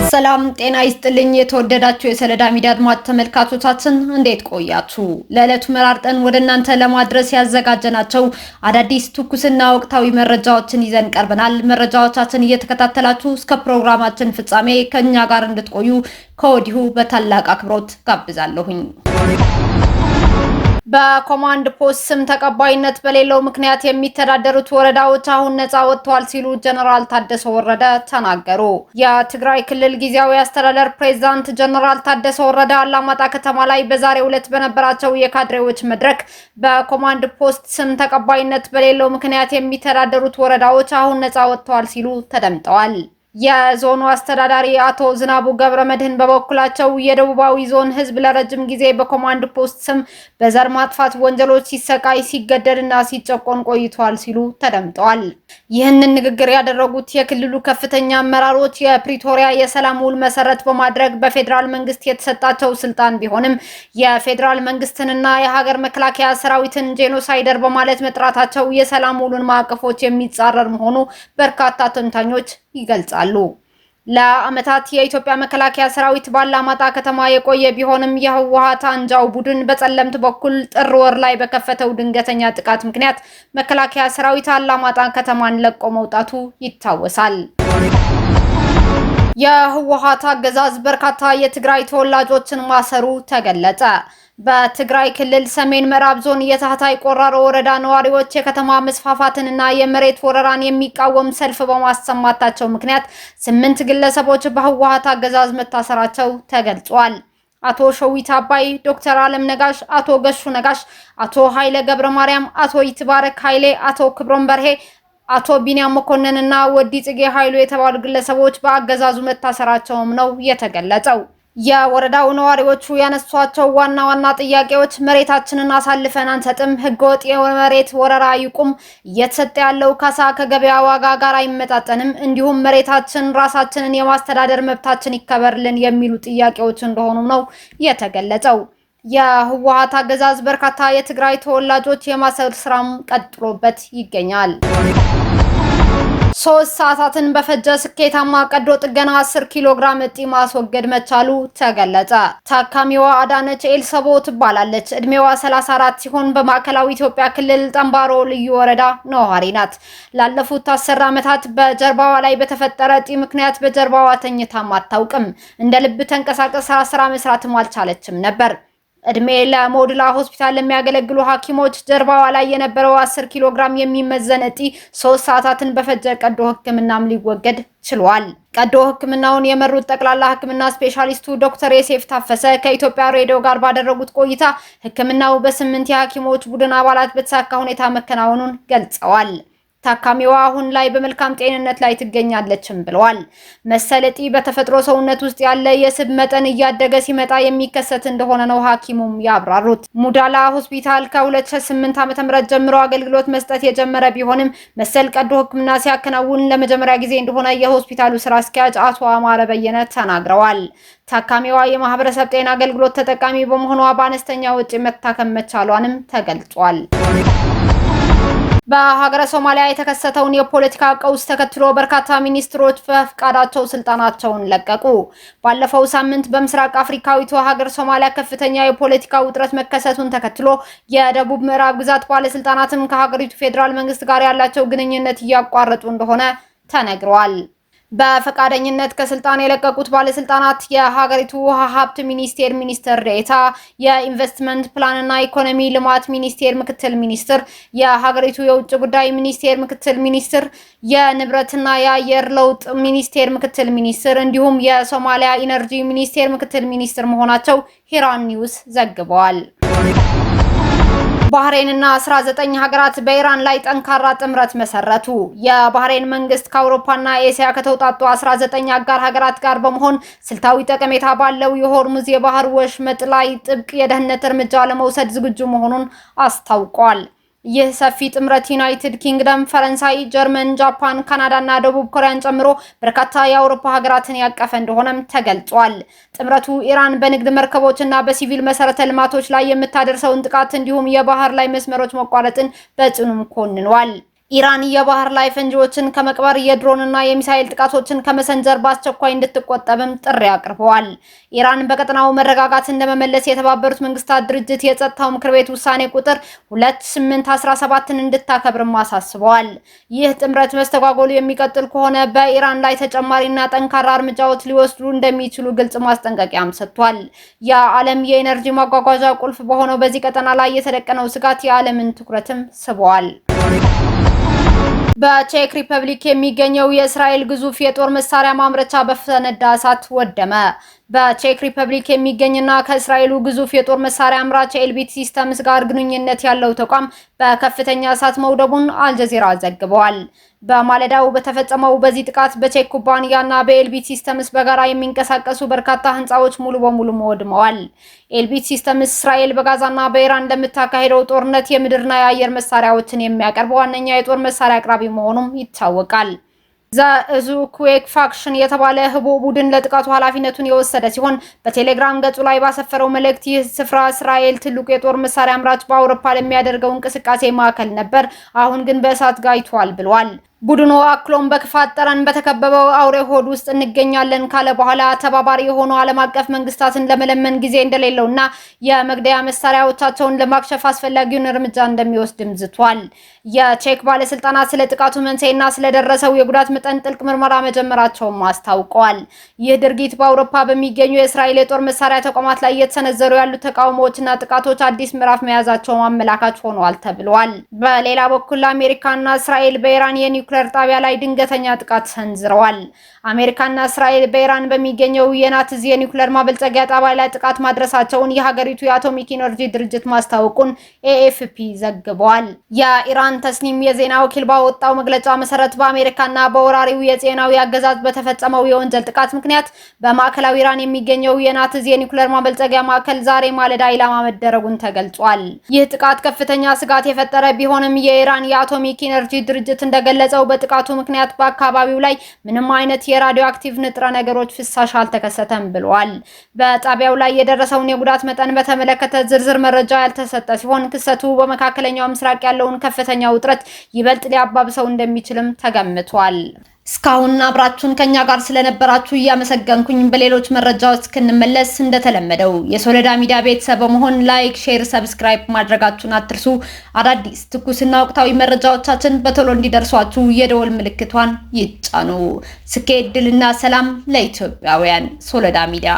ሰላም ጤና ይስጥልኝ። የተወደዳችሁ የሰለዳ ሚዲያ አድማጭ ተመልካቾቻችን እንዴት ቆያችሁ? ለዕለቱ መራርጠን ወደ እናንተ ለማድረስ ያዘጋጀናቸው አዳዲስ ትኩስና ወቅታዊ መረጃዎችን ይዘን ቀርበናል። መረጃዎቻችን እየተከታተላችሁ እስከ ፕሮግራማችን ፍጻሜ ከኛ ጋር እንድትቆዩ ከወዲሁ በታላቅ አክብሮት ጋብዛለሁኝ። በኮማንድ ፖስት ስም ተቀባይነት በሌለው ምክንያት የሚተዳደሩት ወረዳዎች አሁን ነፃ ወጥተዋል ሲሉ ጀነራል ታደሰ ወረደ ተናገሩ። የትግራይ ክልል ጊዜያዊ አስተዳደር ፕሬዝዳንት ጀነራል ታደሰ ወረደ አላማጣ ከተማ ላይ በዛሬው ዕለት በነበራቸው የካድሬዎች መድረክ በኮማንድ ፖስት ስም ተቀባይነት በሌለው ምክንያት የሚተዳደሩት ወረዳዎች አሁን ነፃ ወጥተዋል ሲሉ ተደምጠዋል። የዞኑ አስተዳዳሪ አቶ ዝናቡ ገብረመድህን በበኩላቸው የደቡባዊ ዞን ህዝብ ለረጅም ጊዜ በኮማንድ ፖስት ስም በዘር ማጥፋት ወንጀሎች ሲሰቃይ ሲገደልና ሲጨቆን ቆይቷል ሲሉ ተደምጠዋል። ይህንን ንግግር ያደረጉት የክልሉ ከፍተኛ አመራሮች የፕሪቶሪያ የሰላም ውል መሰረት በማድረግ በፌዴራል መንግስት የተሰጣቸው ስልጣን ቢሆንም የፌዴራል መንግስትንና የሀገር መከላከያ ሰራዊትን ጄኖሳይደር በማለት መጥራታቸው የሰላም ውሉን ማዕቀፎች የሚጻረር መሆኑ በርካታ ተንታኞች ይገልጻሉ። ለአመታት የኢትዮጵያ መከላከያ ሰራዊት ባላማጣ ከተማ የቆየ ቢሆንም የህወሓት አንጃው ቡድን በጸለምት በኩል ጥር ወር ላይ በከፈተው ድንገተኛ ጥቃት ምክንያት መከላከያ ሰራዊት አላማጣ ከተማን ለቆ መውጣቱ ይታወሳል። የህወሓት አገዛዝ በርካታ የትግራይ ተወላጆችን ማሰሩ ተገለጸ። በትግራይ ክልል ሰሜን ምዕራብ ዞን የታህታይ ቆራሮ ወረዳ ነዋሪዎች የከተማ መስፋፋትንና የመሬት ወረራን የሚቃወም ሰልፍ በማሰማታቸው ምክንያት 8 ግለሰቦች በህወሓት አገዛዝ መታሰራቸው ተገልጿል። አቶ ሸዊት አባይ፣ ዶክተር አለም ነጋሽ፣ አቶ ገሹ ነጋሽ፣ አቶ ኃይለ ገብረ ማርያም፣ አቶ ይትባረክ ኃይሌ፣ አቶ ክብሮም በርሄ፣ አቶ ቢኒያም መኮንን እና ወዲ ጽጌ ኃይሉ የተባሉ ግለሰቦች በአገዛዙ መታሰራቸውም ነው የተገለጸው። የወረዳው ነዋሪዎቹ ያነሷቸው ዋና ዋና ጥያቄዎች መሬታችንን አሳልፈን አንሰጥም፣ ህገወጥ የመሬት ወረራ ይቁም፣ እየተሰጠ ያለው ካሳ ከገበያ ዋጋ ጋር አይመጣጠንም፣ እንዲሁም መሬታችን ራሳችንን የማስተዳደር መብታችን ይከበርልን የሚሉ ጥያቄዎች እንደሆኑ ነው የተገለጸው። የህወሓት አገዛዝ በርካታ የትግራይ ተወላጆች የማሰር ስራም ቀጥሎበት ይገኛል። 3 ሰዓታትን በፈጀ ስኬታማ ቀዶ ጥገና 10 ኪሎ ግራም እጢ ማስወገድ መቻሉ ተገለጸ። ታካሚዋ አዳነች ኤልሰቦ ትባላለች። እድሜዋ 34 ሲሆን በማዕከላዊ ኢትዮጵያ ክልል ጠምባሮ ልዩ ወረዳ ነዋሪ ናት። ላለፉት 10 ዓመታት በጀርባዋ ላይ በተፈጠረ እጢ ምክንያት በጀርባዋ ተኝታም አታውቅም። እንደ ልብ ተንቀሳቀሳ ስራ መስራትም አልቻለችም ነበር። እድሜ ለሞድላ ሆስፒታል ለሚያገለግሉ ሐኪሞች ጀርባዋ ላይ የነበረው 10 ኪሎ ግራም የሚመዘን እጢ 3 ሰዓታትን በፈጀ ቀዶ ሕክምናም ሊወገድ ችሏል። ቀዶ ሕክምናውን የመሩት ጠቅላላ ሕክምና ስፔሻሊስቱ ዶክተር የሴፍ ታፈሰ ከኢትዮጵያ ሬዲዮ ጋር ባደረጉት ቆይታ ሕክምናው በ8 የሐኪሞች ቡድን አባላት በተሳካ ሁኔታ መከናወኑን ገልጸዋል። ታካሚዋ አሁን ላይ በመልካም ጤንነት ላይ ትገኛለችም ብለዋል። መሰል እጢ በተፈጥሮ ሰውነት ውስጥ ያለ የስብ መጠን እያደገ ሲመጣ የሚከሰት እንደሆነ ነው ሐኪሙም ያብራሩት። ሙዳላ ሆስፒታል ከ2008 ዓ.ም ጀምሮ አገልግሎት መስጠት የጀመረ ቢሆንም መሰል ቀዶ ሕክምና ሲያከናውን ለመጀመሪያ ጊዜ እንደሆነ የሆስፒታሉ ስራ አስኪያጅ አቶ አማረ በየነ ተናግረዋል። ታካሚዋ የማህበረሰብ ጤና አገልግሎት ተጠቃሚ በመሆኗ በአነስተኛ ወጪ መታከም መቻሏንም ተገልጿል። በሀገረ ሶማሊያ የተከሰተውን የፖለቲካ ቀውስ ተከትሎ በርካታ ሚኒስትሮች በፍቃዳቸው ስልጣናቸውን ለቀቁ። ባለፈው ሳምንት በምስራቅ አፍሪካዊቷ ሀገር ሶማሊያ ከፍተኛ የፖለቲካ ውጥረት መከሰቱን ተከትሎ የደቡብ ምዕራብ ግዛት ባለስልጣናትም ከሀገሪቱ ፌዴራል መንግስት ጋር ያላቸው ግንኙነት እያቋረጡ እንደሆነ ተነግሯል። በፈቃደኝነት ከስልጣን የለቀቁት ባለስልጣናት የሀገሪቱ ውሃ ሀብት ሚኒስቴር ሚኒስትር ዴኤታ፣ የኢንቨስትመንት ፕላንና ኢኮኖሚ ልማት ሚኒስቴር ምክትል ሚኒስትር፣ የሀገሪቱ የውጭ ጉዳይ ሚኒስቴር ምክትል ሚኒስትር፣ የንብረትና የአየር ለውጥ ሚኒስቴር ምክትል ሚኒስትር እንዲሁም የሶማሊያ ኢነርጂ ሚኒስቴር ምክትል ሚኒስትር መሆናቸው ሂራን ኒውስ ዘግበዋል። ባህሬንና 19 ሀገራት በኢራን ላይ ጠንካራ ጥምረት መሰረቱ። የባህሬን መንግስት ከአውሮፓና ኤሲያ ከተውጣጡ 19 አጋር ሀገራት ጋር በመሆን ስልታዊ ጠቀሜታ ባለው የሆርሙዝ የባህር ወሽመጥ ላይ ጥብቅ የደህንነት እርምጃ ለመውሰድ ዝግጁ መሆኑን አስታውቋል። ይህ ሰፊ ጥምረት ዩናይትድ ኪንግደም፣ ፈረንሳይ፣ ጀርመን፣ ጃፓን፣ ካናዳ እና ደቡብ ኮሪያን ጨምሮ በርካታ የአውሮፓ ሀገራትን ያቀፈ እንደሆነም ተገልጿል። ጥምረቱ ኢራን በንግድ መርከቦች እና በሲቪል መሰረተ ልማቶች ላይ የምታደርሰውን ጥቃት እንዲሁም የባህር ላይ መስመሮች መቋረጥን በጽኑም ኮንኗል። ኢራን የባህር ላይ ፈንጂዎችን ከመቅበር የድሮንና የሚሳኤል ጥቃቶችን ከመሰንዘር በአስቸኳይ እንድትቆጠብም ጥሪ አቅርበዋል። ኢራን በቀጠናው መረጋጋትን ለመመለስ የተባበሩት መንግስታት ድርጅት የጸጥታው ምክር ቤት ውሳኔ ቁጥር 2817ን እንድታከብርም አሳስበዋል። ይህ ጥምረት መስተጓጎሉ የሚቀጥል ከሆነ በኢራን ላይ ተጨማሪና ጠንካራ እርምጃዎች ሊወስዱ እንደሚችሉ ግልጽ ማስጠንቀቂያም ሰጥቷል። የዓለም የኤነርጂ ማጓጓዣ ቁልፍ በሆነው በዚህ ቀጠና ላይ የተደቀነው ስጋት የዓለምን ትኩረትም ስቧል። በቼክ ሪፐብሊክ የሚገኘው የእስራኤል ግዙፍ የጦር መሳሪያ ማምረቻ በፈነዳ እሳት ወደመ። በቼክ ሪፐብሊክ የሚገኝና ከእስራኤሉ ግዙፍ የጦር መሳሪያ አምራች ኤልቢት ሲስተምስ ጋር ግንኙነት ያለው ተቋም በከፍተኛ እሳት መውደቡን አልጀዚራ ዘግበዋል። በማለዳው በተፈጸመው በዚህ ጥቃት በቼክ ኩባንያና በኤልቢት ሲስተምስ በጋራ የሚንቀሳቀሱ በርካታ ህንፃዎች ሙሉ በሙሉ ወድመዋል። ኤልቢት ሲስተምስ እስራኤል በጋዛና በኢራን እንደምታካሄደው ጦርነት የምድርና የአየር መሳሪያዎችን የሚያቀርብ ዋነኛ የጦር መሳሪያ አቅራቢ መሆኑም ይታወቃል። ዘዙኩዌክ ፋክሽን የተባለ ህቦ ቡድን ለጥቃቱ ኃላፊነቱን የወሰደ ሲሆን በቴሌግራም ገጹ ላይ ባሰፈረው መልእክት ይህ ስፍራ እስራኤል ትልቁ የጦር መሳሪያ አምራች በአውሮፓ ለሚያደርገው እንቅስቃሴ ማዕከል ነበር፣ አሁን ግን በእሳት ጋይቷል ብሏል። ቡድኑ አክሎም በክፋት ጠረን በተከበበው አውሬ ሆድ ውስጥ እንገኛለን ካለ በኋላ ተባባሪ የሆኑ ዓለም አቀፍ መንግስታትን ለመለመን ጊዜ እንደሌለውና የመግደያ መሳሪያዎቻቸውን ለማክሸፍ አስፈላጊውን እርምጃ እንደሚወስድም ዝቷል። የቼክ ባለስልጣናት ስለ ጥቃቱ መንስኤና ስለደረሰው የጉዳት መጠን ጥልቅ ምርመራ መጀመራቸውን አስታውቀዋል። ይህ ድርጊት በአውሮፓ በሚገኙ የእስራኤል የጦር መሳሪያ ተቋማት ላይ እየተሰነዘሩ ያሉ ተቃውሞዎችና ጥቃቶች አዲስ ምዕራፍ መያዛቸው አመላካች ሆኗል ተብሏል። በሌላ በኩል አሜሪካና እስራኤል በኢራን የኒውክሌር ጣቢያ ላይ ድንገተኛ ጥቃት ሰንዝረዋል። አሜሪካና እስራኤል በኢራን በሚገኘው የናታንዝ የኒውክሌር ማበልጸጊያ ጣቢያ ላይ ጥቃት ማድረሳቸውን የሀገሪቱ የአቶሚክ ኢነርጂ ድርጅት ማስታወቁን ኤኤፍፒ ዘግቧል። የኢራን ተስኒም የዜና ወኪል ባወጣው መግለጫ መሰረት በአሜሪካና በወራሪው የጽዮናዊ አገዛዝ በተፈጸመው የወንጀል ጥቃት ምክንያት በማዕከላዊ ኢራን የሚገኘው የናታንዝ የኒውክሌር ማበልጸጊያ ማዕከል ዛሬ ማለዳ ኢላማ መደረጉን ተገልጿል። ይህ ጥቃት ከፍተኛ ስጋት የፈጠረ ቢሆንም የኢራን የአቶሚክ ኢነርጂ ድርጅት እንደገለጸው በጥቃቱ ምክንያት በአካባቢው ላይ ምንም አይነት የራዲዮ አክቲቭ ንጥረ ነገሮች ፍሳሽ አልተከሰተም ብሏል። በጣቢያው ላይ የደረሰውን የጉዳት መጠን በተመለከተ ዝርዝር መረጃ ያልተሰጠ ሲሆን ክስተቱ በመካከለኛው ምስራቅ ያለውን ከፍተኛ ውጥረት ይበልጥ ሊያባብሰው እንደሚችልም ተገምቷል። እስካሁን አብራችሁን ከኛ ጋር ስለነበራችሁ እያመሰገንኩኝ በሌሎች መረጃዎች እስክንመለስ እንደተለመደው የሶለዳ ሚዲያ ቤተሰብ በመሆን ላይክ፣ ሼር፣ ሰብስክራይብ ማድረጋችሁን አትርሱ። አዳዲስ ትኩስና ወቅታዊ መረጃዎቻችን በቶሎ እንዲደርሷችሁ የደወል ምልክቷን ይጫኑ። ስኬት፣ ድልና ሰላም ለኢትዮጵያውያን። ሶለዳ ሚዲያ